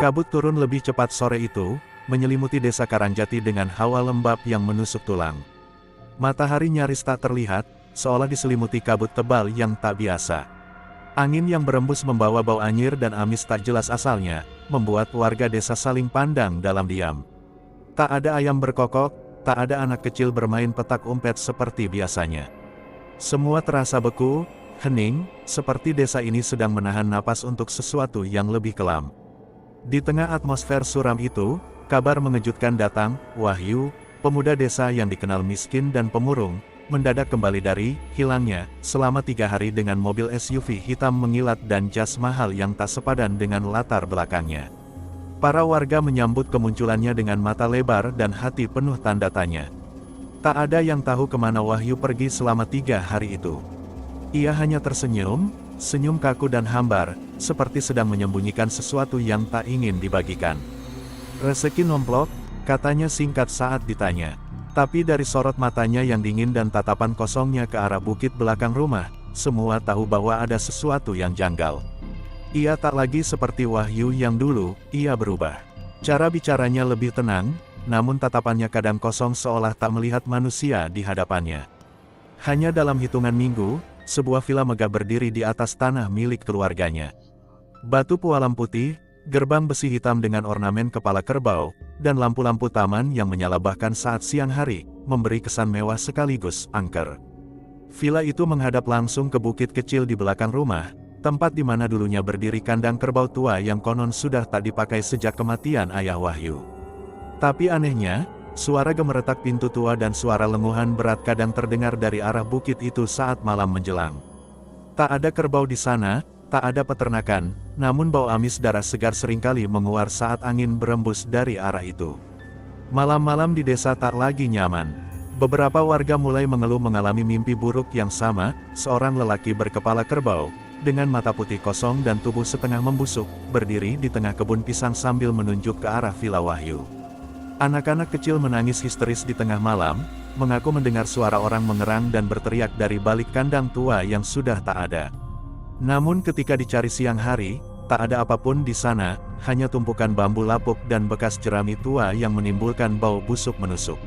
Kabut turun lebih cepat sore itu, menyelimuti desa Karangjati dengan hawa lembab yang menusuk tulang. Matahari nyaris tak terlihat, seolah diselimuti kabut tebal yang tak biasa. Angin yang berembus membawa bau anyir dan amis tak jelas asalnya, membuat warga desa saling pandang dalam diam. Tak ada ayam berkokok, tak ada anak kecil bermain petak umpet seperti biasanya. Semua terasa beku, hening, seperti desa ini sedang menahan napas untuk sesuatu yang lebih kelam. Di tengah atmosfer suram itu, kabar mengejutkan datang. Wahyu, pemuda desa yang dikenal miskin dan pemurung, mendadak kembali dari hilangnya selama 3 hari dengan mobil SUV hitam mengilat dan jas mahal yang tak sepadan dengan latar belakangnya. Para warga menyambut kemunculannya dengan mata lebar dan hati penuh tanda tanya. Tak ada yang tahu kemana Wahyu pergi selama 3 hari itu. Ia hanya tersenyum, senyum kaku dan hambar, seperti sedang menyembunyikan sesuatu yang tak ingin dibagikan. "Rezeki nomplok," katanya singkat saat ditanya. Tapi dari sorot matanya yang dingin dan tatapan kosongnya ke arah bukit belakang rumah, semua tahu bahwa ada sesuatu yang janggal. Ia tak lagi seperti Wahyu yang dulu, ia berubah. Cara bicaranya lebih tenang, namun tatapannya kadang kosong seolah tak melihat manusia di hadapannya. Hanya dalam hitungan minggu, sebuah villa megah berdiri di atas tanah milik keluarganya. Batu pualam putih, gerbang besi hitam dengan ornamen kepala kerbau, dan lampu-lampu taman yang menyala bahkan saat siang hari, memberi kesan mewah sekaligus angker. Villa itu menghadap langsung ke bukit kecil di belakang rumah, tempat di mana dulunya berdiri kandang kerbau tua yang konon sudah tak dipakai sejak kematian ayah Wahyu. Tapi anehnya, suara gemeretak pintu tua dan suara lenguhan berat kadang terdengar dari arah bukit itu saat malam menjelang. Tak ada kerbau di sana, tak ada peternakan, namun bau amis darah segar seringkali menguar saat angin berembus dari arah itu. Malam-malam di desa tak lagi nyaman. Beberapa warga mulai mengeluh mengalami mimpi buruk yang sama. Seorang lelaki berkepala kerbau, dengan mata putih kosong dan tubuh setengah membusuk, berdiri di tengah kebun pisang sambil menunjuk ke arah Villa Wahyu. Anak-anak kecil menangis histeris di tengah malam, mengaku mendengar suara orang mengerang dan berteriak dari balik kandang tua yang sudah tak ada. Namun ketika dicari siang hari, tak ada apapun di sana, hanya tumpukan bambu lapuk dan bekas jerami tua yang menimbulkan bau busuk menusuk.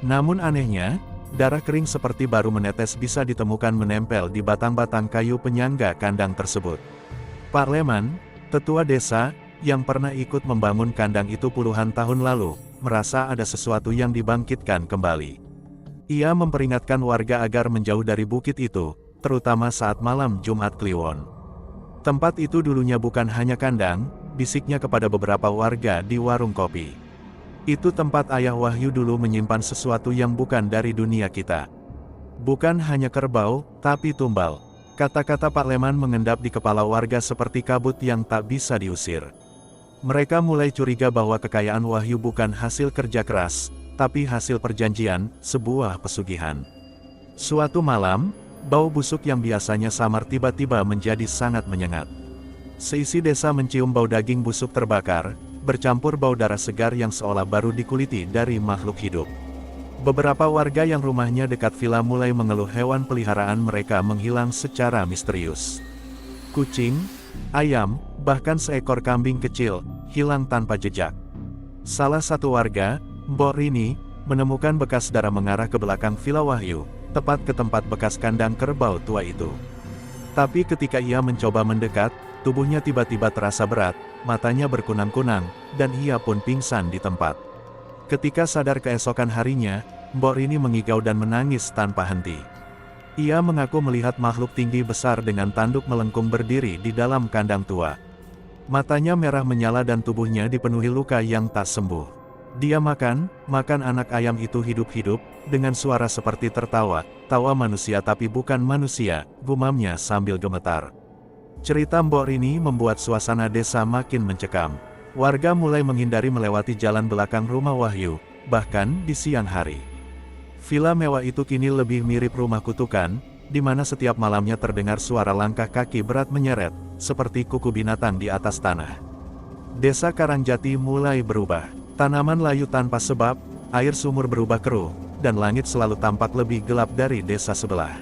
Namun anehnya, darah kering seperti baru menetes bisa ditemukan menempel di batang-batang kayu penyangga kandang tersebut. Pak Leman, tetua desa, yang pernah ikut membangun kandang itu puluhan tahun lalu, merasa ada sesuatu yang dibangkitkan kembali. Ia memperingatkan warga agar menjauh dari bukit itu, terutama saat malam Jumat Kliwon. Tempat itu dulunya bukan hanya kandang, bisiknya kepada beberapa warga di warung kopi. Itu tempat ayah Wahyu dulu menyimpan sesuatu yang bukan dari dunia kita. Bukan hanya kerbau, tapi tumbal. Kata-kata Pak Leman mengendap di kepala warga seperti kabut yang tak bisa diusir. Mereka mulai curiga bahwa kekayaan Wahyu bukan hasil kerja keras, tapi hasil perjanjian, sebuah pesugihan. Suatu malam, bau busuk yang biasanya samar tiba-tiba menjadi sangat menyengat. Seisi desa mencium bau daging busuk terbakar, bercampur bau darah segar yang seolah baru dikuliti dari makhluk hidup. Beberapa warga yang rumahnya dekat villa mulai mengeluh hewan peliharaan mereka menghilang secara misterius. Kucing, ayam, bahkan seekor kambing kecil, hilang tanpa jejak. Salah satu warga, Mbok Rini, menemukan bekas darah mengarah ke belakang villa Wahyu, tepat ke tempat bekas kandang kerbau tua itu. Tapi ketika ia mencoba mendekat, tubuhnya tiba-tiba terasa berat, matanya berkunang-kunang, dan ia pun pingsan di tempat. Ketika sadar keesokan harinya, Mbok Rini mengigau dan menangis tanpa henti. Ia mengaku melihat makhluk tinggi besar dengan tanduk melengkung berdiri di dalam kandang tua. Matanya merah menyala dan tubuhnya dipenuhi luka yang tak sembuh. Dia makan anak ayam itu hidup-hidup, dengan suara seperti tertawa, tawa manusia tapi bukan manusia, gumamnya sambil gemetar. Cerita Mbok Rini membuat suasana desa makin mencekam. Warga mulai menghindari melewati jalan belakang rumah Wahyu, bahkan di siang hari. Villa mewah itu kini lebih mirip rumah kutukan, di mana setiap malamnya terdengar suara langkah kaki berat menyeret, seperti kuku binatang di atas tanah. Desa Karangjati mulai berubah. Tanaman layu tanpa sebab, air sumur berubah keruh, dan langit selalu tampak lebih gelap dari desa sebelah.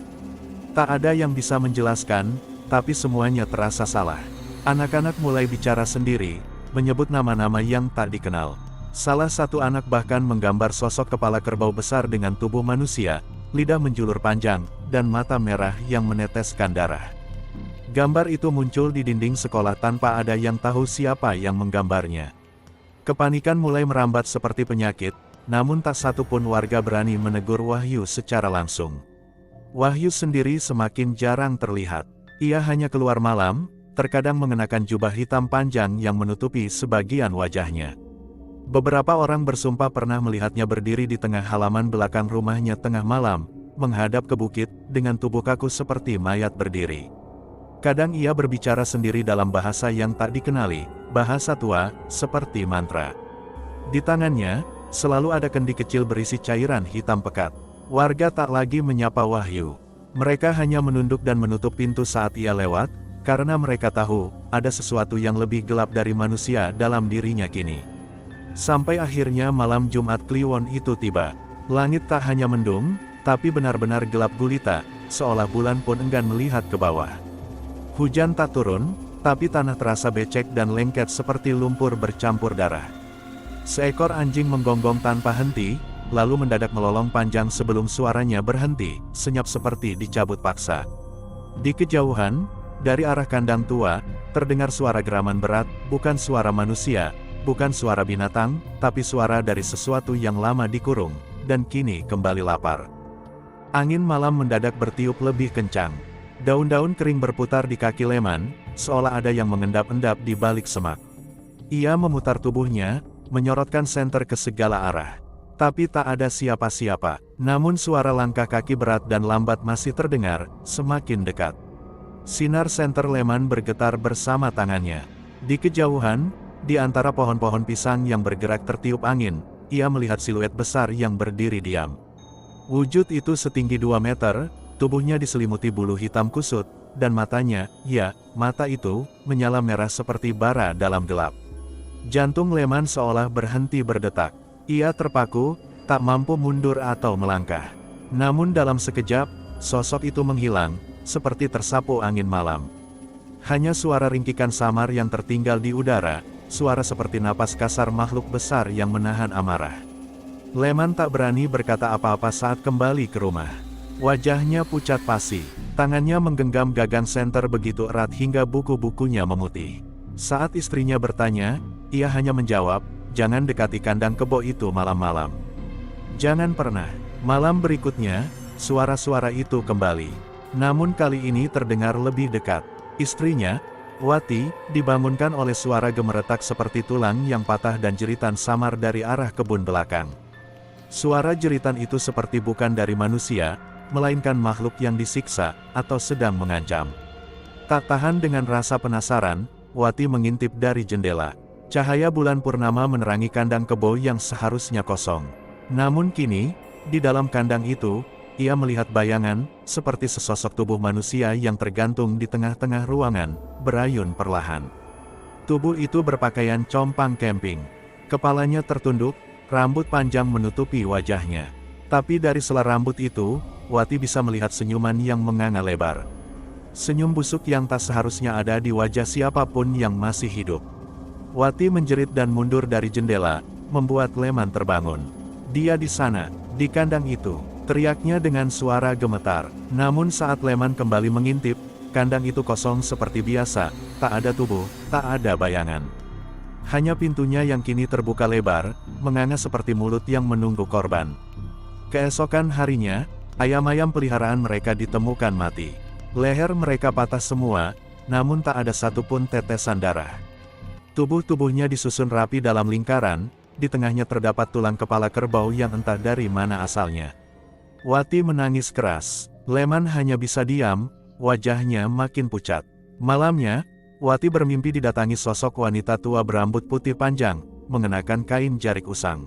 Tak ada yang bisa menjelaskan, tapi semuanya terasa salah. Anak-anak mulai bicara sendiri, menyebut nama-nama yang tak dikenal. Salah satu anak bahkan menggambar sosok kepala kerbau besar dengan tubuh manusia, lidah menjulur panjang, dan mata merah yang meneteskan darah. Gambar itu muncul di dinding sekolah tanpa ada yang tahu siapa yang menggambarnya. Kepanikan mulai merambat seperti penyakit, namun tak satu pun warga berani menegur Wahyu secara langsung. Wahyu sendiri semakin jarang terlihat. Ia hanya keluar malam, terkadang mengenakan jubah hitam panjang yang menutupi sebagian wajahnya. Beberapa orang bersumpah pernah melihatnya berdiri di tengah halaman belakang rumahnya tengah malam, menghadap ke bukit, dengan tubuh kaku seperti mayat berdiri. Kadang ia berbicara sendiri dalam bahasa yang tak dikenali, bahasa tua, seperti mantra. Di tangannya, selalu ada kendi kecil berisi cairan hitam pekat. Warga tak lagi menyapa Wahyu. Mereka hanya menunduk dan menutup pintu saat ia lewat, karena mereka tahu, ada sesuatu yang lebih gelap dari manusia dalam dirinya kini. Sampai akhirnya malam Jumat Kliwon itu tiba. Langit tak hanya mendung, tapi benar-benar gelap gulita, seolah bulan pun enggan melihat ke bawah. Hujan tak turun, tapi tanah terasa becek dan lengket seperti lumpur bercampur darah. Seekor anjing menggonggong tanpa henti, lalu mendadak melolong panjang sebelum suaranya berhenti, senyap seperti dicabut paksa. Di kejauhan, dari arah kandang tua, terdengar suara geraman berat, bukan suara manusia, bukan suara binatang, tapi suara dari sesuatu yang lama dikurung, dan kini kembali lapar. Angin malam mendadak bertiup lebih kencang. Daun-daun kering berputar di kaki Leman, seolah ada yang mengendap-endap di balik semak. Ia memutar tubuhnya, menyorotkan senter ke segala arah. Tapi tak ada siapa-siapa, namun suara langkah kaki berat dan lambat masih terdengar, semakin dekat. Sinar senter Leman bergetar bersama tangannya. Di kejauhan, di antara pohon-pohon pisang yang bergerak tertiup angin, ia melihat siluet besar yang berdiri diam. Wujud itu setinggi 2 meter, tubuhnya diselimuti bulu hitam kusut, dan matanya, ya, mata itu, menyala merah seperti bara dalam gelap. Jantung Leman seolah berhenti berdetak. Ia terpaku, tak mampu mundur atau melangkah. Namun dalam sekejap, sosok itu menghilang, seperti tersapu angin malam. Hanya suara ringkikan samar yang tertinggal di udara, suara seperti napas kasar makhluk besar yang menahan amarah. Leman tak berani berkata apa-apa saat kembali ke rumah. Wajahnya pucat pasi, tangannya menggenggam gagang senter begitu erat hingga buku-bukunya memutih. Saat istrinya bertanya, ia hanya menjawab, "Jangan dekati kandang kebo itu malam-malam. Jangan pernah." Malam berikutnya, suara-suara itu kembali. Namun kali ini terdengar lebih dekat. Istrinya, Wati, dibangunkan oleh suara gemeretak seperti tulang yang patah dan jeritan samar dari arah kebun belakang. Suara jeritan itu seperti bukan dari manusia, melainkan makhluk yang disiksa, atau sedang mengancam. Tak tahan dengan rasa penasaran, Wati mengintip dari jendela. Cahaya bulan purnama menerangi kandang kebo yang seharusnya kosong. Namun kini, di dalam kandang itu, ia melihat bayangan, seperti sesosok tubuh manusia yang tergantung di tengah-tengah ruangan, berayun perlahan. Tubuh itu berpakaian compang camping. Kepalanya tertunduk, rambut panjang menutupi wajahnya. Tapi dari sela rambut itu, Wati bisa melihat senyuman yang menganga lebar. Senyum busuk yang tak seharusnya ada di wajah siapapun yang masih hidup. Wati menjerit dan mundur dari jendela, membuat Leman terbangun. Dia di sana, di kandang itu. Teriaknya dengan suara gemetar. Namun saat Leman kembali mengintip, kandang itu kosong seperti biasa, tak ada tubuh, tak ada bayangan. Hanya pintunya yang kini terbuka lebar, menganga seperti mulut yang menunggu korban. Keesokan harinya, ayam-ayam peliharaan mereka ditemukan mati. Leher mereka patah semua, namun tak ada satupun tetesan darah. Tubuh-tubuhnya disusun rapi dalam lingkaran, di tengahnya terdapat tulang kepala kerbau yang entah dari mana asalnya. Wati menangis keras. Leman hanya bisa diam, wajahnya makin pucat. Malamnya, Wati bermimpi didatangi sosok wanita tua berambut putih panjang, mengenakan kain jarik usang.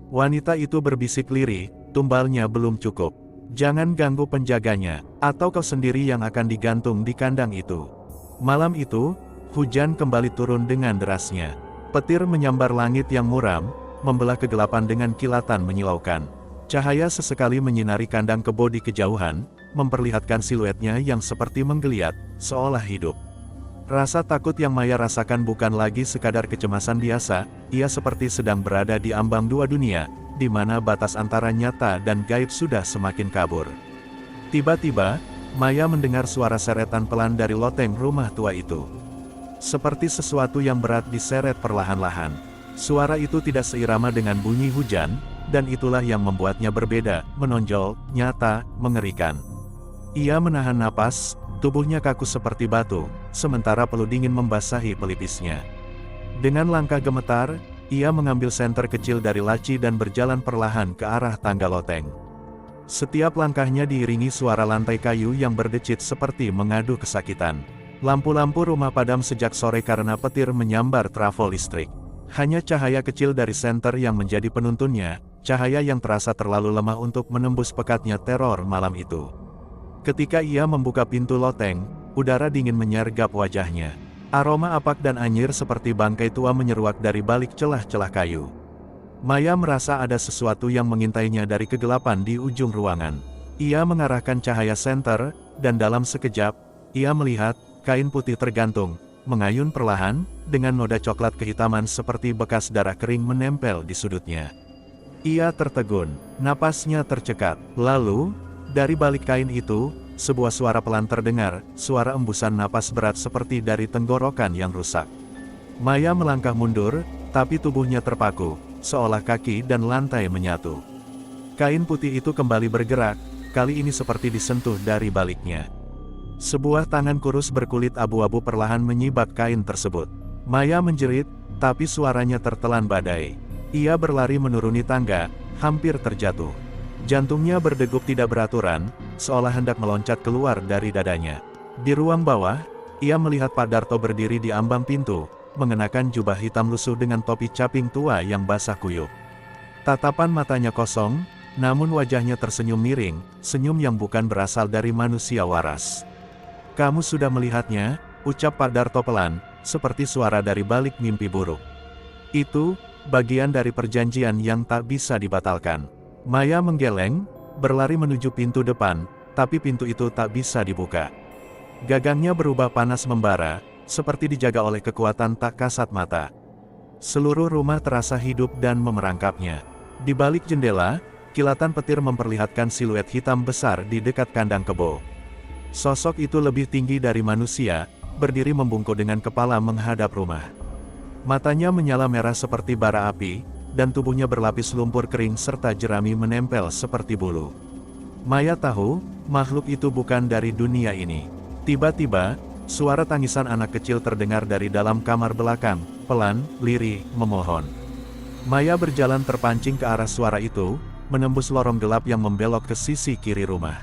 Wanita itu berbisik lirih, tumbalnya belum cukup. Jangan ganggu penjaganya, atau kau sendiri yang akan digantung di kandang itu. Malam itu, hujan kembali turun dengan derasnya. Petir menyambar langit yang muram, membelah kegelapan dengan kilatan menyilaukan. Cahaya sesekali menyinari kandang kebo di kejauhan, memperlihatkan siluetnya yang seperti menggeliat, seolah hidup. Rasa takut yang Maya rasakan bukan lagi sekadar kecemasan biasa, ia seperti sedang berada di ambang dua dunia, di mana batas antara nyata dan gaib sudah semakin kabur. Tiba-tiba, Maya mendengar suara seretan pelan dari loteng rumah tua itu. Seperti sesuatu yang berat diseret perlahan-lahan. Suara itu tidak seirama dengan bunyi hujan, dan itulah yang membuatnya berbeda, menonjol, nyata, mengerikan. Ia menahan napas, tubuhnya kaku seperti batu, sementara peluh dingin membasahi pelipisnya. Dengan langkah gemetar, ia mengambil senter kecil dari laci dan berjalan perlahan ke arah tangga loteng. Setiap langkahnya diiringi suara lantai kayu yang berdecit seperti mengadu kesakitan. Lampu-lampu rumah padam sejak sore karena petir menyambar trafo listrik. Hanya cahaya kecil dari senter yang menjadi penuntunnya, cahaya yang terasa terlalu lemah untuk menembus pekatnya teror malam itu. Ketika ia membuka pintu loteng, udara dingin menyergap wajahnya. Aroma apak dan anyir seperti bangkai tua menyeruak dari balik celah-celah kayu. Maya merasa ada sesuatu yang mengintainya dari kegelapan di ujung ruangan. Ia mengarahkan cahaya senter, dan dalam sekejap, ia melihat kain putih tergantung, mengayun perlahan, dengan noda coklat kehitaman seperti bekas darah kering menempel di sudutnya. Ia tertegun, napasnya tercekat. Lalu, dari balik kain itu, sebuah suara pelan terdengar, suara embusan napas berat seperti dari tenggorokan yang rusak. Maya melangkah mundur, tapi tubuhnya terpaku, seolah kaki dan lantai menyatu. Kain putih itu kembali bergerak, kali ini seperti disentuh dari baliknya. Sebuah tangan kurus berkulit abu-abu perlahan menyibak kain tersebut. Maya menjerit, tapi suaranya tertelan badai. Ia berlari menuruni tangga, hampir terjatuh. Jantungnya berdegup tidak beraturan, seolah hendak meloncat keluar dari dadanya. Di ruang bawah, ia melihat Pak Darto berdiri di ambang pintu, mengenakan jubah hitam lusuh dengan topi caping tua yang basah kuyup. Tatapan matanya kosong, namun wajahnya tersenyum miring, senyum yang bukan berasal dari manusia waras. "Kamu sudah melihatnya," ucap Pak Darto pelan, seperti suara dari balik mimpi buruk. "Itu, bagian dari perjanjian yang tak bisa dibatalkan." Maya menggeleng, berlari menuju pintu depan, tapi pintu itu tak bisa dibuka. Gagangnya berubah panas membara, seperti dijaga oleh kekuatan tak kasat mata. Seluruh rumah terasa hidup dan memerangkapnya. Di balik jendela, kilatan petir memperlihatkan siluet hitam besar di dekat kandang kebo. Sosok itu lebih tinggi dari manusia, berdiri membungkuk dengan kepala menghadap rumah. Matanya menyala merah seperti bara api, dan tubuhnya berlapis lumpur kering serta jerami menempel seperti bulu. Maya tahu, makhluk itu bukan dari dunia ini. Tiba-tiba, suara tangisan anak kecil terdengar dari dalam kamar belakang, pelan, lirih, memohon. Maya berjalan terpancing ke arah suara itu, menembus lorong gelap yang membelok ke sisi kiri rumah.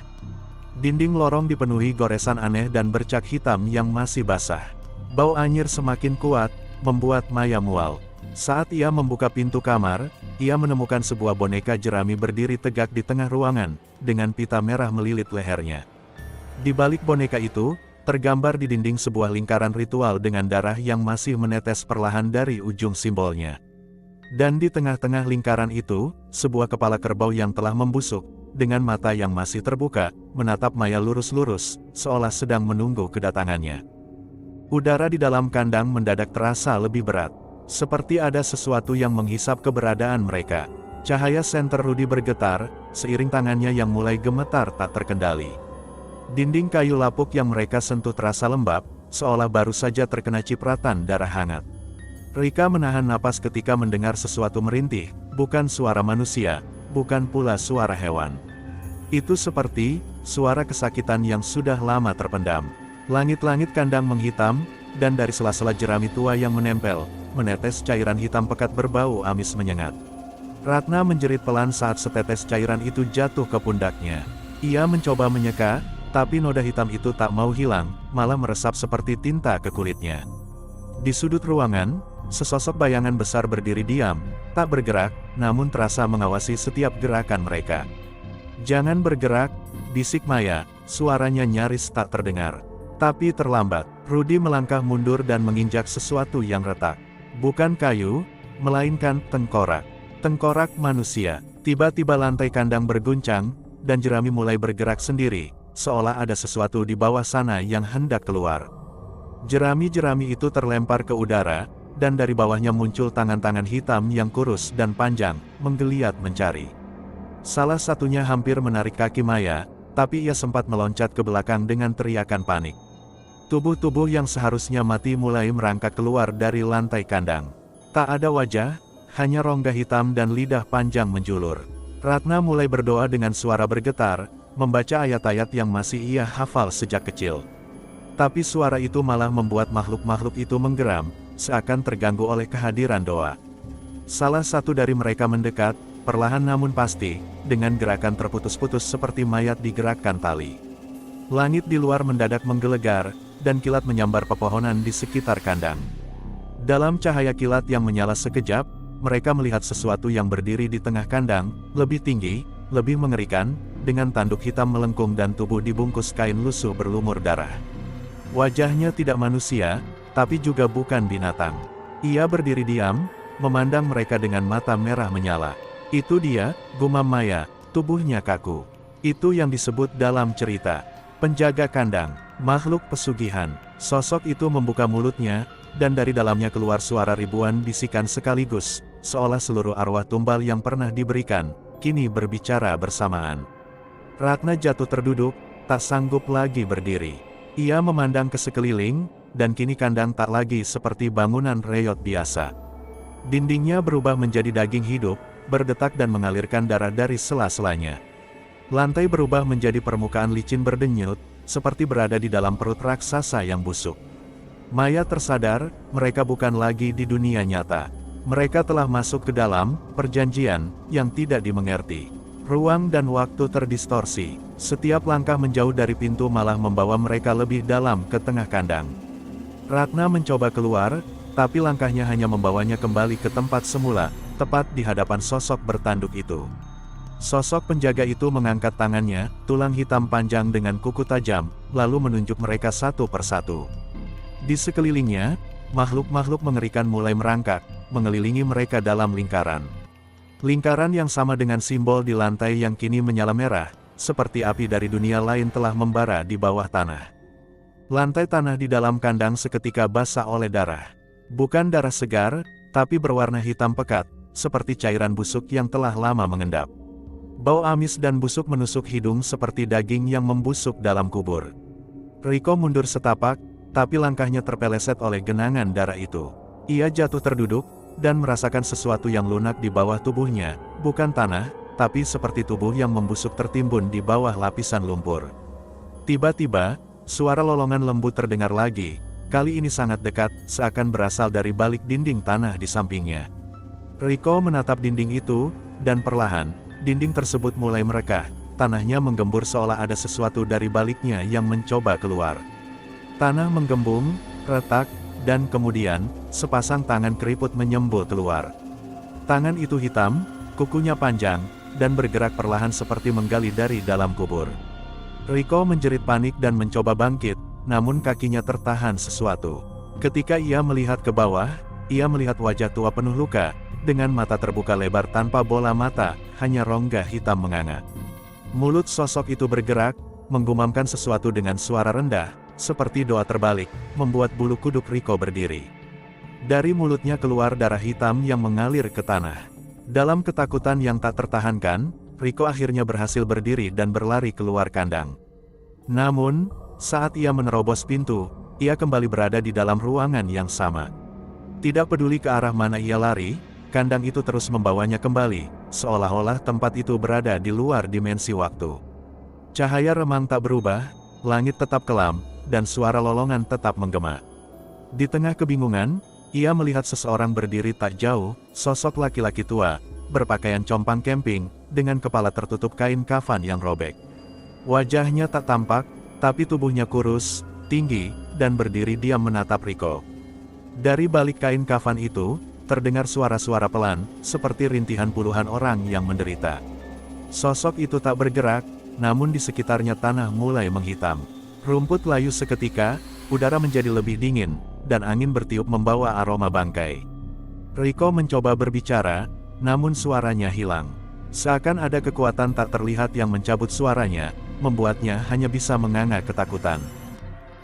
Dinding lorong dipenuhi goresan aneh dan bercak hitam yang masih basah. Bau anyir semakin kuat, membuat Maya mual. Saat ia membuka pintu kamar, ia menemukan sebuah boneka jerami berdiri tegak di tengah ruangan, dengan pita merah melilit lehernya. Di balik boneka itu, tergambar di dinding sebuah lingkaran ritual dengan darah yang masih menetes perlahan dari ujung simbolnya. Dan di tengah-tengah lingkaran itu, sebuah kepala kerbau yang telah membusuk, dengan mata yang masih terbuka, menatap Maya lurus-lurus, seolah sedang menunggu kedatangannya. Udara di dalam kandang mendadak terasa lebih berat, seperti ada sesuatu yang menghisap keberadaan mereka. Cahaya senter Rudy bergetar, seiring tangannya yang mulai gemetar tak terkendali. Dinding kayu lapuk yang mereka sentuh terasa lembab, seolah baru saja terkena cipratan darah hangat. Rika menahan napas ketika mendengar sesuatu merintih, bukan suara manusia, bukan pula suara hewan. Itu seperti suara kesakitan yang sudah lama terpendam. Langit-langit kandang menghitam, dan dari sela-sela jerami tua yang menempel, menetes cairan hitam pekat berbau amis menyengat. Ratna menjerit pelan saat setetes cairan itu jatuh ke pundaknya. Ia mencoba menyeka, tapi noda hitam itu tak mau hilang, malah meresap seperti tinta ke kulitnya. Di sudut ruangan, sesosok bayangan besar berdiri diam, tak bergerak, namun terasa mengawasi setiap gerakan mereka. "Jangan bergerak," bisik Maya, suaranya nyaris tak terdengar. Tapi terlambat, Rudy melangkah mundur dan menginjak sesuatu yang retak. Bukan kayu, melainkan tengkorak. Tengkorak manusia. Tiba-tiba lantai kandang berguncang, dan jerami mulai bergerak sendiri, seolah ada sesuatu di bawah sana yang hendak keluar. Jerami-jerami itu terlempar ke udara, dan dari bawahnya muncul tangan-tangan hitam yang kurus dan panjang, menggeliat mencari. Salah satunya hampir menarik kaki Maya, tapi ia sempat meloncat ke belakang dengan teriakan panik. Tubuh-tubuh yang seharusnya mati mulai merangkak keluar dari lantai kandang. Tak ada wajah, hanya rongga hitam dan lidah panjang menjulur. Ratna mulai berdoa dengan suara bergetar, membaca ayat-ayat yang masih ia hafal sejak kecil. Tapi suara itu malah membuat makhluk-makhluk itu menggeram, seakan terganggu oleh kehadiran doa. Salah satu dari mereka mendekat, perlahan namun pasti, dengan gerakan terputus-putus seperti mayat digerakkan tali. Langit di luar mendadak menggelegar, dan kilat menyambar pepohonan di sekitar kandang. Dalam cahaya kilat yang menyala sekejap, mereka melihat sesuatu yang berdiri di tengah kandang, lebih tinggi, lebih mengerikan, dengan tanduk hitam melengkung dan tubuh dibungkus kain lusuh berlumur darah. Wajahnya tidak manusia, tapi juga bukan binatang. Ia berdiri diam, memandang mereka dengan mata merah menyala. Itu dia, gumam Maya, tubuhnya kaku. Itu yang disebut dalam cerita penjaga kandang, makhluk pesugihan. Sosok itu membuka mulutnya, dan dari dalamnya keluar suara ribuan bisikan sekaligus, seolah seluruh arwah tumbal yang pernah diberikan, kini berbicara bersamaan. Ratna jatuh terduduk, tak sanggup lagi berdiri. Ia memandang ke sekeliling, dan kini kandang tak lagi seperti bangunan reyot biasa. Dindingnya berubah menjadi daging hidup, berdetak dan mengalirkan darah dari sela-selanya. Lantai berubah menjadi permukaan licin berdenyut, seperti berada di dalam perut raksasa yang busuk. Maya tersadar, mereka bukan lagi di dunia nyata. Mereka telah masuk ke dalam perjanjian yang tidak dimengerti. Ruang dan waktu terdistorsi. Setiap langkah menjauh dari pintu malah membawa mereka lebih dalam ke tengah kandang. Ratna mencoba keluar, tapi langkahnya hanya membawanya kembali ke tempat semula, tepat di hadapan sosok bertanduk itu. Sosok penjaga itu mengangkat tangannya, tulang hitam panjang dengan kuku tajam, lalu menunjuk mereka satu persatu. Di sekelilingnya, makhluk-makhluk mengerikan mulai merangkak, mengelilingi mereka dalam lingkaran. Lingkaran yang sama dengan simbol di lantai yang kini menyala merah, seperti api dari dunia lain telah membara di bawah tanah. Lantai tanah di dalam kandang seketika basah oleh darah. Bukan darah segar, tapi berwarna hitam pekat, seperti cairan busuk yang telah lama mengendap. Bau amis dan busuk menusuk hidung seperti daging yang membusuk dalam kubur. Riko mundur setapak, tapi langkahnya terpeleset oleh genangan darah itu. Ia jatuh terduduk, dan merasakan sesuatu yang lunak di bawah tubuhnya, bukan tanah, tapi seperti tubuh yang membusuk tertimbun di bawah lapisan lumpur. Tiba-tiba, suara lolongan lembut terdengar lagi, kali ini sangat dekat, seakan berasal dari balik dinding tanah di sampingnya. Riko menatap dinding itu, dan perlahan, dinding tersebut mulai merekah, tanahnya menggembur seolah ada sesuatu dari baliknya yang mencoba keluar. Tanah menggembung, retak, dan kemudian, sepasang tangan keriput menyembul keluar. Tangan itu hitam, kukunya panjang, dan bergerak perlahan seperti menggali dari dalam kubur. Riko menjerit panik dan mencoba bangkit, namun kakinya tertahan sesuatu. Ketika ia melihat ke bawah, ia melihat wajah tua penuh luka, dengan mata terbuka lebar tanpa bola mata, hanya rongga hitam menganga. Mulut sosok itu bergerak, menggumamkan sesuatu dengan suara rendah, seperti doa terbalik, membuat bulu kuduk Riko berdiri. Dari mulutnya keluar darah hitam yang mengalir ke tanah. Dalam ketakutan yang tak tertahankan, Riko akhirnya berhasil berdiri dan berlari keluar kandang. Namun, saat ia menerobos pintu, ia kembali berada di dalam ruangan yang sama. Tidak peduli ke arah mana ia lari, kandang itu terus membawanya kembali, seolah-olah tempat itu berada di luar dimensi waktu. Cahaya remang tak berubah, langit tetap kelam, dan suara lolongan tetap menggema. Di tengah kebingungan, ia melihat seseorang berdiri tak jauh, sosok laki-laki tua, berpakaian compang camping, dengan kepala tertutup kain kafan yang robek. Wajahnya tak tampak, tapi tubuhnya kurus, tinggi, dan berdiri diam menatap Riko. Dari balik kain kafan itu, terdengar suara-suara pelan, seperti rintihan puluhan orang yang menderita. Sosok itu tak bergerak, namun di sekitarnya tanah mulai menghitam. Rumput layu seketika, udara menjadi lebih dingin, dan angin bertiup membawa aroma bangkai. Riko mencoba berbicara, namun suaranya hilang. Seakan ada kekuatan tak terlihat yang mencabut suaranya, membuatnya hanya bisa menganga ketakutan.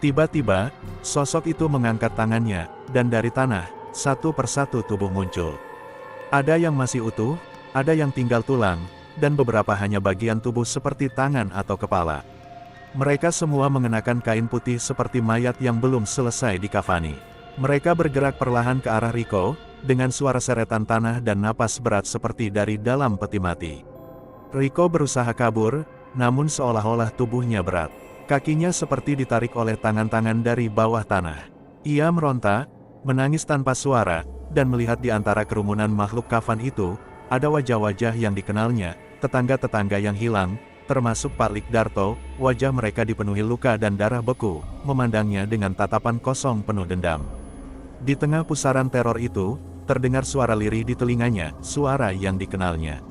Tiba-tiba, sosok itu mengangkat tangannya, dan dari tanah, satu persatu tubuh muncul. Ada yang masih utuh, ada yang tinggal tulang, dan beberapa hanya bagian tubuh seperti tangan atau kepala. Mereka semua mengenakan kain putih seperti mayat yang belum selesai dikafani. Mereka bergerak perlahan ke arah Riko, dengan suara seretan tanah dan napas berat seperti dari dalam peti mati. Riko berusaha kabur, namun seolah-olah tubuhnya berat. Kakinya seperti ditarik oleh tangan-tangan dari bawah tanah. Ia meronta, menangis tanpa suara, dan melihat di antara kerumunan makhluk kafan itu, ada wajah-wajah yang dikenalnya, tetangga-tetangga yang hilang, termasuk Pak Likdarto. Wajah mereka dipenuhi luka dan darah beku, memandangnya dengan tatapan kosong penuh dendam. Di tengah pusaran teror itu, terdengar suara lirih di telinganya, suara yang dikenalnya.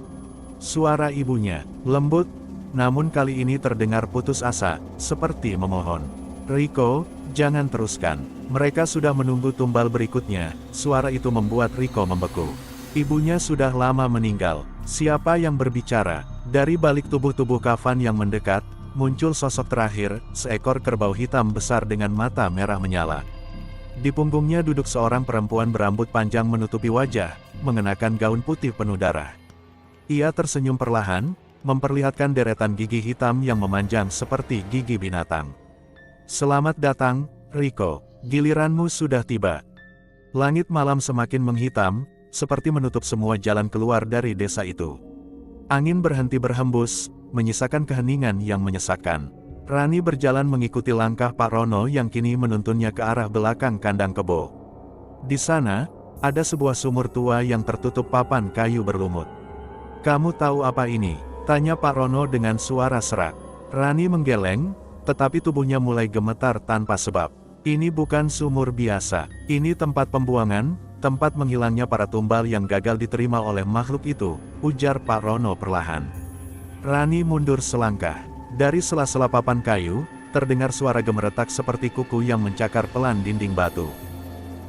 Suara ibunya, lembut, namun kali ini terdengar putus asa, seperti memohon. Riko, jangan teruskan. Mereka sudah menunggu tumbal berikutnya. Suara itu membuat Riko membeku. Ibunya sudah lama meninggal. Siapa yang berbicara? Dari balik tubuh-tubuh kafan yang mendekat, muncul sosok terakhir, seekor kerbau hitam besar dengan mata merah menyala. Di punggungnya duduk seorang perempuan berambut panjang menutupi wajah, mengenakan gaun putih penuh darah. Ia tersenyum perlahan, memperlihatkan deretan gigi hitam yang memanjang seperti gigi binatang. Selamat datang, Riko. Giliranmu sudah tiba. Langit malam semakin menghitam, seperti menutup semua jalan keluar dari desa itu. Angin berhenti berhembus, menyisakan keheningan yang menyesakkan. Rani berjalan mengikuti langkah Pak Rono yang kini menuntunnya ke arah belakang kandang kebo. Di sana, ada sebuah sumur tua yang tertutup papan kayu berlumut. "Kamu tahu apa ini?" tanya Pak Rono dengan suara serak. Rani menggeleng, tetapi tubuhnya mulai gemetar tanpa sebab. "Ini bukan sumur biasa. Ini tempat pembuangan, tempat menghilangnya para tumbal yang gagal diterima oleh makhluk itu," ujar Pak Rono perlahan. Rani mundur selangkah. Dari sela-sela papan kayu, terdengar suara gemeretak seperti kuku yang mencakar pelan dinding batu.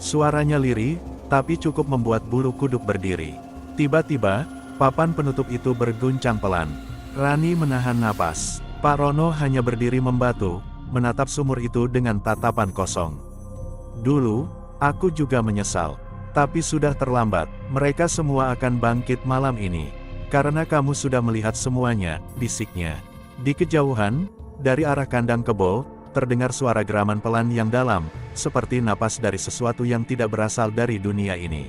Suaranya lirih, tapi cukup membuat bulu kuduk berdiri. Tiba-tiba, papan penutup itu berguncang pelan. Rani menahan napas. Pak Rono hanya berdiri membatu, menatap sumur itu dengan tatapan kosong. "Dulu, aku juga menyesal. Tapi sudah terlambat. Mereka semua akan bangkit malam ini. Karena kamu sudah melihat semuanya," bisiknya. Di kejauhan, dari arah kandang kebo, terdengar suara geraman pelan yang dalam, seperti napas dari sesuatu yang tidak berasal dari dunia ini.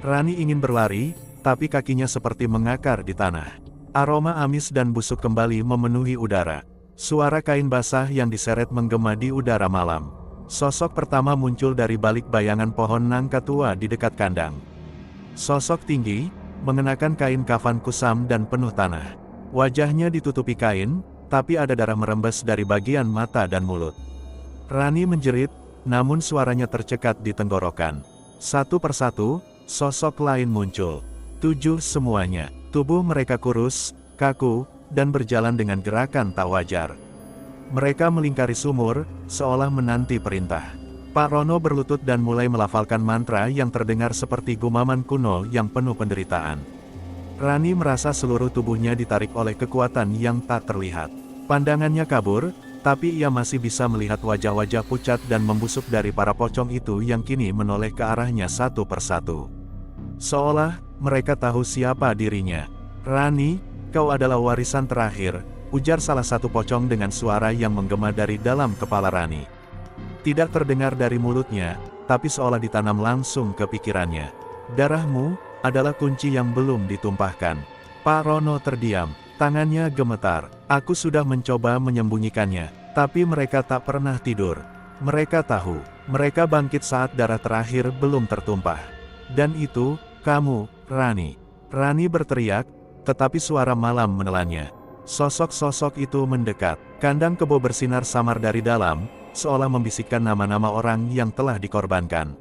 Rani ingin berlari, tapi kakinya seperti mengakar di tanah. Aroma amis dan busuk kembali memenuhi udara. Suara kain basah yang diseret menggema di udara malam. Sosok pertama muncul dari balik bayangan pohon nangka tua di dekat kandang. Sosok tinggi, mengenakan kain kafan kusam dan penuh tanah. Wajahnya ditutupi kain, tapi ada darah merembes dari bagian mata dan mulut. Rani menjerit, namun suaranya tercekat di tenggorokan. Satu persatu, sosok lain muncul. 7 semuanya. Tubuh mereka kurus, kaku, dan berjalan dengan gerakan tak wajar. Mereka melingkari sumur, seolah menanti perintah. Pak Rono berlutut dan mulai melafalkan mantra yang terdengar seperti gumaman kuno yang penuh penderitaan. Rani merasa seluruh tubuhnya ditarik oleh kekuatan yang tak terlihat. Pandangannya kabur, tapi ia masih bisa melihat wajah-wajah pucat dan membusuk dari para pocong itu yang kini menoleh ke arahnya satu persatu. Seolah mereka tahu siapa dirinya. "Rani, kau adalah warisan terakhir," ujar salah satu pocong dengan suara yang menggema dari dalam kepala Rani. Tidak terdengar dari mulutnya, tapi seolah ditanam langsung ke pikirannya. "Darahmu adalah kunci yang belum ditumpahkan." Pak Rono terdiam, tangannya gemetar. "Aku sudah mencoba menyembunyikannya, tapi mereka tak pernah tidur. Mereka tahu, mereka bangkit saat darah terakhir belum tertumpah. Dan itu, kamu, Rani." Rani berteriak, tetapi suara malam menelannya. Sosok-sosok itu mendekat. Kandang kebo bersinar samar dari dalam, seolah membisikkan nama-nama orang yang telah dikorbankan.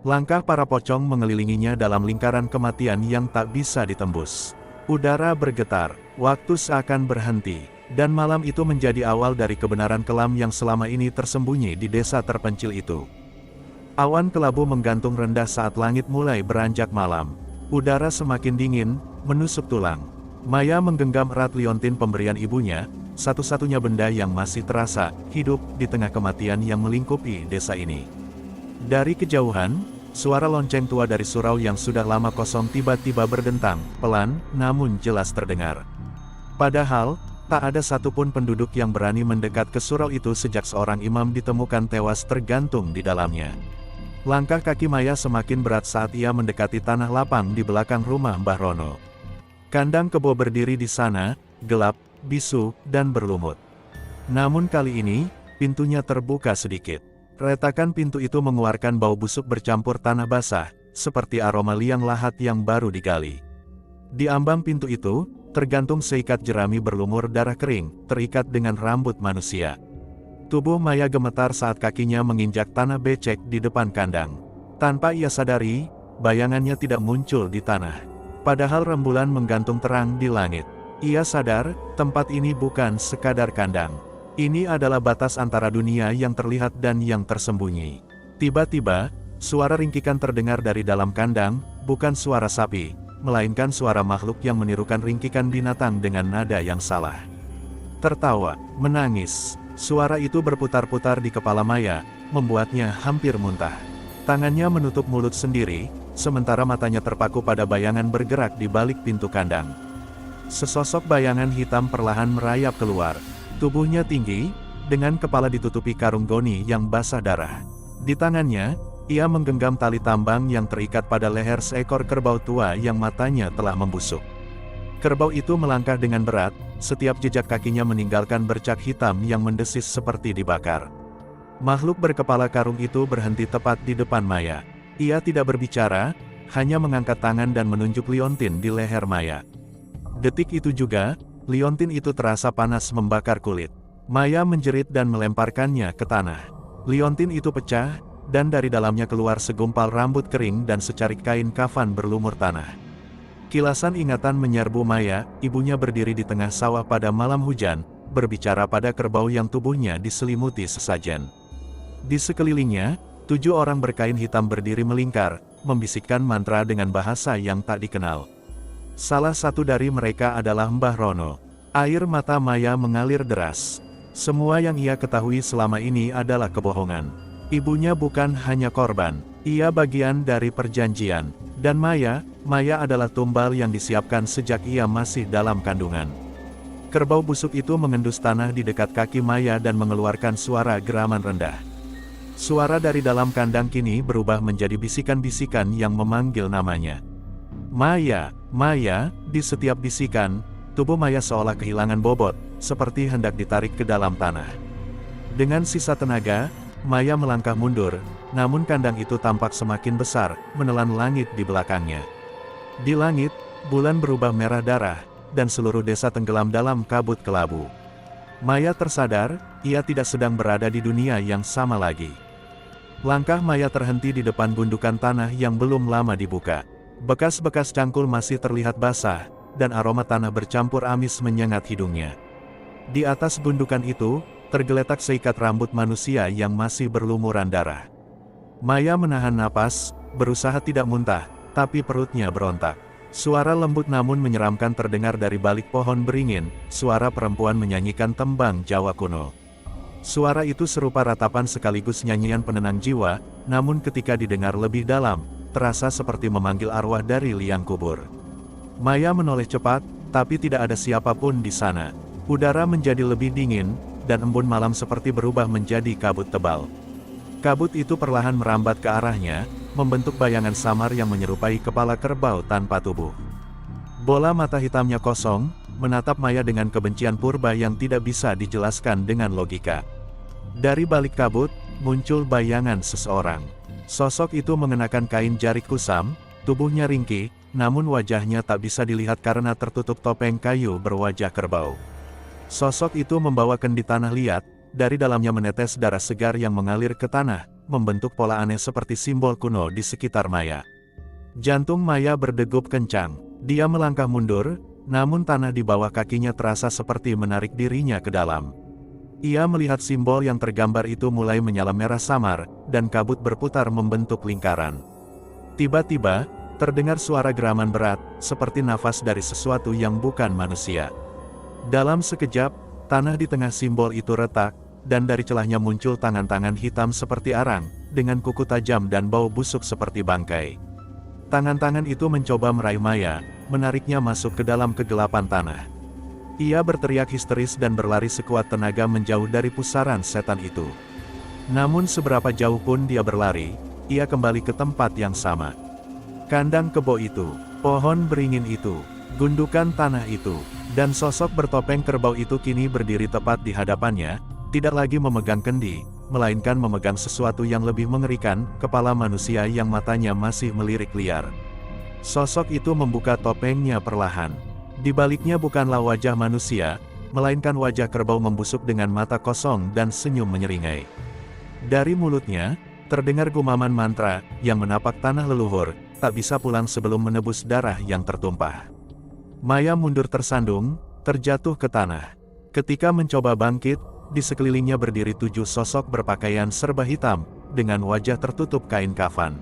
Langkah para pocong mengelilinginya dalam lingkaran kematian yang tak bisa ditembus. Udara bergetar, waktu seakan berhenti, dan malam itu menjadi awal dari kebenaran kelam yang selama ini tersembunyi di desa terpencil itu. Awan kelabu menggantung rendah saat langit mulai beranjak malam. Udara semakin dingin, menusuk tulang. Maya menggenggam erat liontin pemberian ibunya, satu-satunya benda yang masih terasa hidup di tengah kematian yang melingkupi desa ini. Dari kejauhan, suara lonceng tua dari surau yang sudah lama kosong tiba-tiba berdentang, pelan, namun jelas terdengar. Padahal, tak ada satupun penduduk yang berani mendekat ke surau itu sejak seorang imam ditemukan tewas tergantung di dalamnya. Langkah kaki Maya semakin berat saat ia mendekati tanah lapang di belakang rumah Mbah Rono. Kandang kebo berdiri di sana, gelap, bisu, dan berlumut. Namun kali ini, pintunya terbuka sedikit. Retakan pintu itu mengeluarkan bau busuk bercampur tanah basah, seperti aroma liang lahat yang baru digali. Di ambang pintu itu, tergantung seikat jerami berlumur darah kering, terikat dengan rambut manusia. Tubuh Maya gemetar saat kakinya menginjak tanah becek di depan kandang. Tanpa ia sadari, bayangannya tidak muncul di tanah. Padahal rembulan menggantung terang di langit. Ia sadar, tempat ini bukan sekadar kandang. Ini adalah batas antara dunia yang terlihat dan yang tersembunyi. Tiba-tiba, suara ringkikan terdengar dari dalam kandang, bukan suara sapi, melainkan suara makhluk yang menirukan ringkikan binatang dengan nada yang salah. Tertawa, menangis, suara itu berputar-putar di kepala Maya, membuatnya hampir muntah. Tangannya menutup mulut sendiri, sementara matanya terpaku pada bayangan bergerak di balik pintu kandang. Sesosok bayangan hitam perlahan merayap keluar. Tubuhnya tinggi, dengan kepala ditutupi karung goni yang basah darah. Di tangannya, ia menggenggam tali tambang yang terikat pada leher seekor kerbau tua yang matanya telah membusuk. Kerbau itu melangkah dengan berat, setiap jejak kakinya meninggalkan bercak hitam yang mendesis seperti dibakar. Makhluk berkepala karung itu berhenti tepat di depan Maya. Ia tidak berbicara, hanya mengangkat tangan dan menunjuk liontin di leher Maya. Detik itu juga, liontin itu terasa panas membakar kulit. Maya menjerit dan melemparkannya ke tanah. Liontin itu pecah, dan dari dalamnya keluar segumpal rambut kering dan secarik kain kafan berlumur tanah. Kilasan ingatan menyerbu Maya, ibunya berdiri di tengah sawah pada malam hujan, berbicara pada kerbau yang tubuhnya diselimuti sesajen. Di sekelilingnya, 7 orang berkain hitam berdiri melingkar, membisikkan mantra dengan bahasa yang tak dikenal. Salah satu dari mereka adalah Mbah Rono. Air mata Maya mengalir deras. Semua yang ia ketahui selama ini adalah kebohongan. Ibunya bukan hanya korban, ia bagian dari perjanjian. Dan Maya adalah tumbal yang disiapkan sejak ia masih dalam kandungan. Kerbau busuk itu mengendus tanah di dekat kaki Maya dan mengeluarkan suara geraman rendah. Suara dari dalam kandang kini berubah menjadi bisikan-bisikan yang memanggil namanya. Maya, Maya, di setiap bisikan, tubuh Maya seolah kehilangan bobot, seperti hendak ditarik ke dalam tanah. Dengan sisa tenaga, Maya melangkah mundur, namun kandang itu tampak semakin besar, menelan langit di belakangnya. Di langit, bulan berubah merah darah, dan seluruh desa tenggelam dalam kabut kelabu. Maya tersadar, ia tidak sedang berada di dunia yang sama lagi. Langkah Maya terhenti di depan gundukan tanah yang belum lama dibuka. Bekas-bekas cangkul masih terlihat basah, dan aroma tanah bercampur amis menyengat hidungnya. Di atas gundukan itu, tergeletak seikat rambut manusia yang masih berlumuran darah. Maya menahan napas, berusaha tidak muntah, tapi perutnya berontak. Suara lembut namun menyeramkan terdengar dari balik pohon beringin, suara perempuan menyanyikan tembang Jawa kuno. Suara itu serupa ratapan sekaligus nyanyian penenang jiwa, namun ketika didengar lebih dalam, terasa seperti memanggil arwah dari liang kubur. Maya menoleh cepat, tapi tidak ada siapapun di sana. Udara menjadi lebih dingin, dan embun malam seperti berubah menjadi kabut tebal. Kabut itu perlahan merambat ke arahnya, membentuk bayangan samar yang menyerupai kepala kerbau tanpa tubuh. Bola mata hitamnya kosong, menatap Maya dengan kebencian purba yang tidak bisa dijelaskan dengan logika. Dari balik kabut, muncul bayangan seseorang. Sosok itu mengenakan kain jarik kusam, tubuhnya ringkih, namun wajahnya tak bisa dilihat karena tertutup topeng kayu berwajah kerbau. Sosok itu membawa kendi tanah liat, dari dalamnya menetes darah segar yang mengalir ke tanah, membentuk pola aneh seperti simbol kuno di sekitar Maya. Jantung Maya berdegup kencang, dia melangkah mundur, namun tanah di bawah kakinya terasa seperti menarik dirinya ke dalam. Ia melihat simbol yang tergambar itu mulai menyala merah samar, dan kabut berputar membentuk lingkaran. Tiba-tiba, terdengar suara geraman berat, seperti nafas dari sesuatu yang bukan manusia. Dalam sekejap, Tanah di tengah simbol itu retak, dan dari celahnya muncul tangan-tangan hitam seperti arang, dengan kuku tajam dan bau busuk seperti bangkai. Tangan-tangan itu mencoba meraih Maya, menariknya masuk ke dalam kegelapan tanah. Ia berteriak histeris dan berlari sekuat tenaga menjauh dari pusaran setan itu. Namun seberapa jauh pun dia berlari, ia kembali ke tempat yang sama. Kandang kebo itu, pohon beringin itu, gundukan tanah itu, dan sosok bertopeng kerbau itu kini berdiri tepat di hadapannya, tidak lagi memegang kendi, melainkan memegang sesuatu yang lebih mengerikan, kepala manusia yang matanya masih melirik liar. Sosok itu membuka topengnya perlahan. Di baliknya bukanlah wajah manusia, melainkan wajah kerbau membusuk dengan mata kosong dan senyum menyeringai. Dari mulutnya, terdengar gumaman mantra, yang menapak tanah leluhur, tak bisa pulang sebelum menebus darah yang tertumpah. Maya mundur tersandung, terjatuh ke tanah. Ketika mencoba bangkit, di sekelilingnya berdiri 7 sosok berpakaian serba hitam, dengan wajah tertutup kain kafan.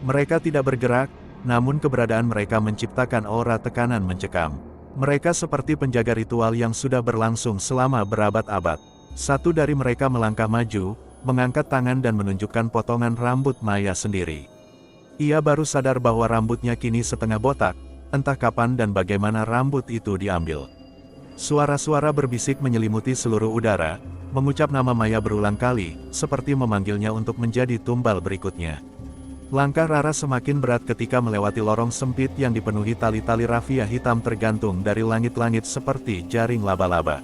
Mereka tidak bergerak, namun keberadaan mereka menciptakan aura tekanan mencekam. Mereka seperti penjaga ritual yang sudah berlangsung selama berabad-abad. Satu dari mereka melangkah maju, mengangkat tangan dan menunjukkan potongan rambut Maya sendiri. Ia baru sadar bahwa rambutnya kini setengah botak, entah kapan dan bagaimana rambut itu diambil. Suara-suara berbisik menyelimuti seluruh udara, mengucap nama Maya berulang kali, seperti memanggilnya untuk menjadi tumbal berikutnya. Langkah Rara semakin berat ketika melewati lorong sempit yang dipenuhi tali-tali rafia hitam tergantung dari langit-langit seperti jaring laba-laba.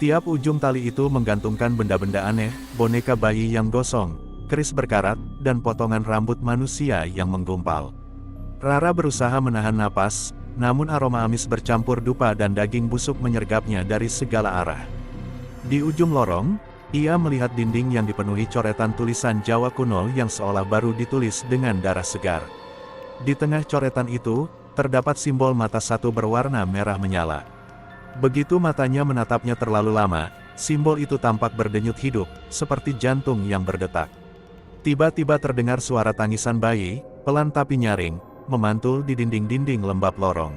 Tiap ujung tali itu menggantungkan benda-benda aneh, boneka bayi yang gosong, keris berkarat, dan potongan rambut manusia yang menggumpal. Rara berusaha menahan napas, namun aroma amis bercampur dupa dan daging busuk menyergapnya dari segala arah. Di ujung lorong, ia melihat dinding yang dipenuhi coretan tulisan Jawa kuno yang seolah baru ditulis dengan darah segar. Di tengah coretan itu, terdapat simbol mata satu berwarna merah menyala. Begitu matanya menatapnya terlalu lama, simbol itu tampak berdenyut hidup, seperti jantung yang berdetak. Tiba-tiba terdengar suara tangisan bayi, pelan tapi nyaring, memantul di dinding-dinding lembab lorong.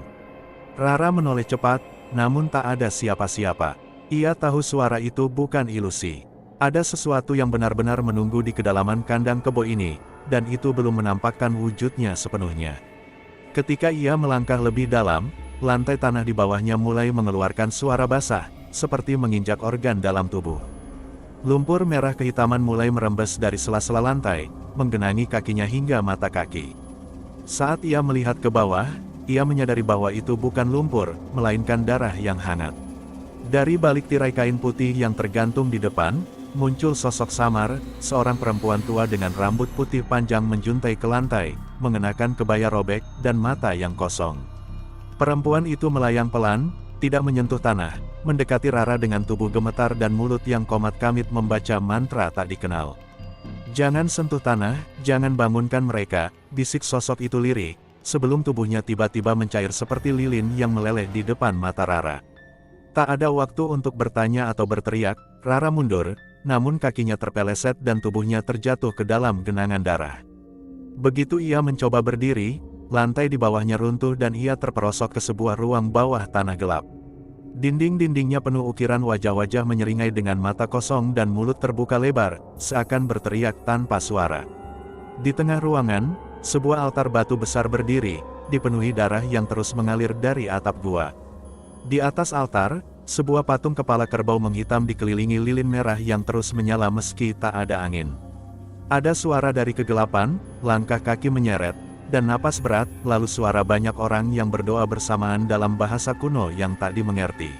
Rara menoleh cepat, namun tak ada siapa-siapa. Ia tahu suara itu bukan ilusi. Ada sesuatu yang benar-benar menunggu di kedalaman kandang kebo ini, dan itu belum menampakkan wujudnya sepenuhnya. Ketika ia melangkah lebih dalam, lantai tanah di bawahnya mulai mengeluarkan suara basah, seperti menginjak organ dalam tubuh. Lumpur merah kehitaman mulai merembes dari sela-sela lantai, menggenangi kakinya hingga mata kaki. Saat ia melihat ke bawah, ia menyadari bahwa itu bukan lumpur, melainkan darah yang hangat. Dari balik tirai kain putih yang tergantung di depan, muncul sosok samar, seorang perempuan tua dengan rambut putih panjang menjuntai ke lantai, mengenakan kebaya robek dan mata yang kosong. Perempuan itu melayang pelan, tidak menyentuh tanah, mendekati Rara dengan tubuh gemetar dan mulut yang komat kamit membaca mantra tak dikenal. "Jangan sentuh tanah, jangan bangunkan mereka," bisik sosok itu lirih, sebelum tubuhnya tiba-tiba mencair seperti lilin yang meleleh di depan mata Rara. Tak ada waktu untuk bertanya atau berteriak, Rara mundur, namun kakinya terpeleset dan tubuhnya terjatuh ke dalam genangan darah. Begitu ia mencoba berdiri, lantai di bawahnya runtuh dan ia terperosok ke sebuah ruang bawah tanah gelap. Dinding-dindingnya penuh ukiran wajah-wajah menyeringai dengan mata kosong dan mulut terbuka lebar, seakan berteriak tanpa suara. Di tengah ruangan, sebuah altar batu besar berdiri, dipenuhi darah yang terus mengalir dari atap gua. Di atas altar, sebuah patung kepala kerbau menghitam dikelilingi lilin merah yang terus menyala meski tak ada angin. Ada suara dari kegelapan, langkah kaki menyeret, dan napas berat, lalu suara banyak orang yang berdoa bersamaan dalam bahasa kuno yang tak dimengerti.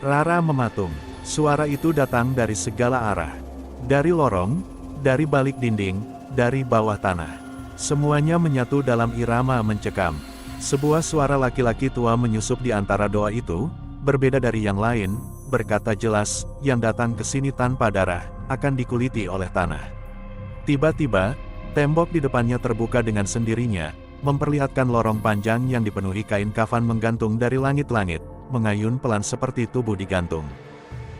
Rara mematung. Suara itu datang dari segala arah. Dari lorong, dari balik dinding, dari bawah tanah. Semuanya menyatu dalam irama mencekam. Sebuah suara laki-laki tua menyusup di antara doa itu, berbeda dari yang lain, berkata jelas, yang datang ke sini tanpa darah, akan dikuliti oleh tanah. Tiba-tiba, tembok di depannya terbuka dengan sendirinya, memperlihatkan lorong panjang yang dipenuhi kain kafan menggantung dari langit-langit, mengayun pelan seperti tubuh digantung.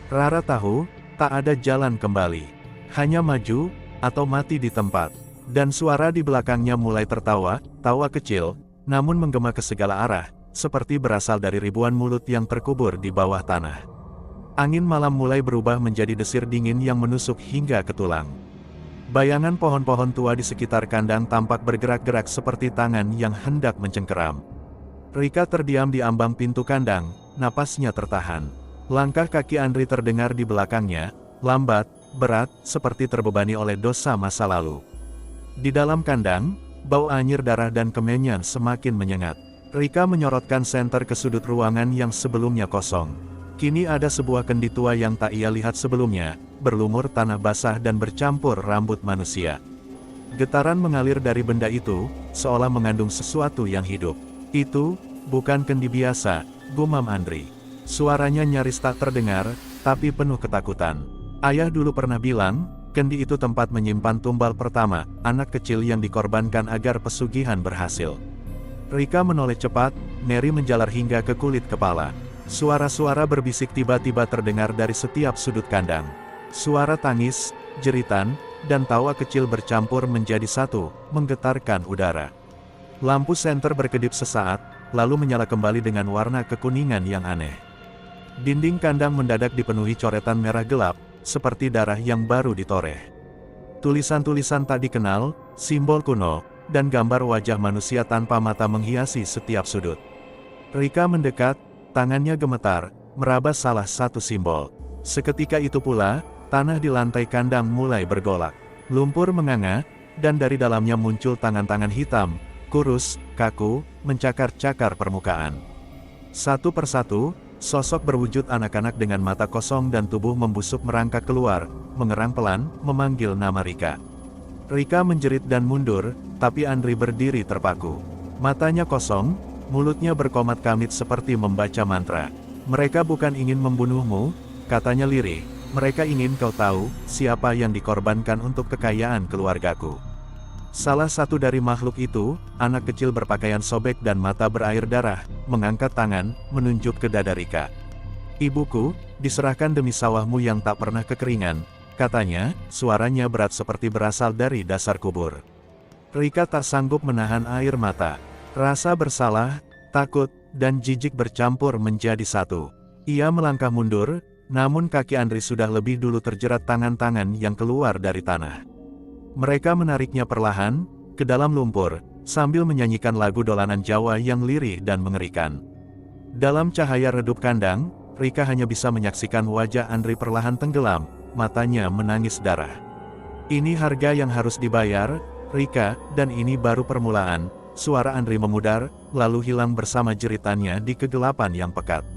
Rara tahu, tak ada jalan kembali. Hanya maju, atau mati di tempat. Dan suara di belakangnya mulai tertawa, tawa kecil, namun menggema ke segala arah, seperti berasal dari ribuan mulut yang terkubur di bawah tanah. Angin malam mulai berubah menjadi desir dingin yang menusuk hingga ke tulang. Bayangan pohon-pohon tua di sekitar kandang tampak bergerak-gerak seperti tangan yang hendak mencengkeram. Rika terdiam di ambang pintu kandang, napasnya tertahan. Langkah kaki Andri terdengar di belakangnya, lambat, berat, seperti terbebani oleh dosa masa lalu. Di dalam kandang, bau anyir darah dan kemenyan semakin menyengat. Rika menyorotkan senter ke sudut ruangan yang sebelumnya kosong. Kini ada sebuah kendi tua yang tak ia lihat sebelumnya, berlumur tanah basah dan bercampur rambut manusia. Getaran mengalir dari benda itu, seolah mengandung sesuatu yang hidup. Itu, bukan kendi biasa, gumam Andri. Suaranya nyaris tak terdengar, tapi penuh ketakutan. Ayah dulu pernah bilang, kendi itu tempat menyimpan tumbal pertama, anak kecil yang dikorbankan agar pesugihan berhasil. Rika menoleh cepat, Neri menjalar hingga ke kulit kepala. Suara-suara berbisik tiba-tiba terdengar dari setiap sudut kandang. Suara tangis, jeritan, dan tawa kecil bercampur menjadi satu, menggetarkan udara. Lampu senter berkedip sesaat, lalu menyala kembali dengan warna kekuningan yang aneh. Dinding kandang mendadak dipenuhi coretan merah gelap, seperti darah yang baru ditoreh. Tulisan-tulisan tak dikenal, simbol kuno, dan gambar wajah manusia tanpa mata menghiasi setiap sudut. Rika mendekat, tangannya gemetar, meraba salah satu simbol. Seketika itu pula, tanah di lantai kandang mulai bergolak. Lumpur menganga, dan dari dalamnya muncul tangan-tangan hitam, kurus, kaku, mencakar-cakar permukaan. Satu persatu, sosok berwujud anak-anak dengan mata kosong dan tubuh membusuk merangkak keluar, mengerang pelan, memanggil nama Rika. Rika menjerit dan mundur, tapi Andri berdiri terpaku. Matanya kosong, mulutnya berkomat kamit seperti membaca mantra. Mereka bukan ingin membunuhmu, katanya lirih. Mereka ingin kau tahu, siapa yang dikorbankan untuk kekayaan keluargaku. Salah satu dari makhluk itu, anak kecil berpakaian sobek dan mata berair darah, mengangkat tangan, menunjuk ke dada Rika. Ibuku, diserahkan demi sawahmu yang tak pernah kekeringan, katanya, suaranya berat seperti berasal dari dasar kubur. Rika tak sanggup menahan air mata. Rasa bersalah, takut, dan jijik bercampur menjadi satu. Ia melangkah mundur, namun kaki Andri sudah lebih dulu terjerat tangan-tangan yang keluar dari tanah. Mereka menariknya perlahan, ke dalam lumpur, sambil menyanyikan lagu dolanan Jawa yang lirih dan mengerikan. Dalam cahaya redup kandang, Rika hanya bisa menyaksikan wajah Andri perlahan tenggelam, matanya menangis darah. Ini harga yang harus dibayar, Rika, dan ini baru permulaan. Suara Andri memudar, lalu hilang bersama jeritannya di kegelapan yang pekat.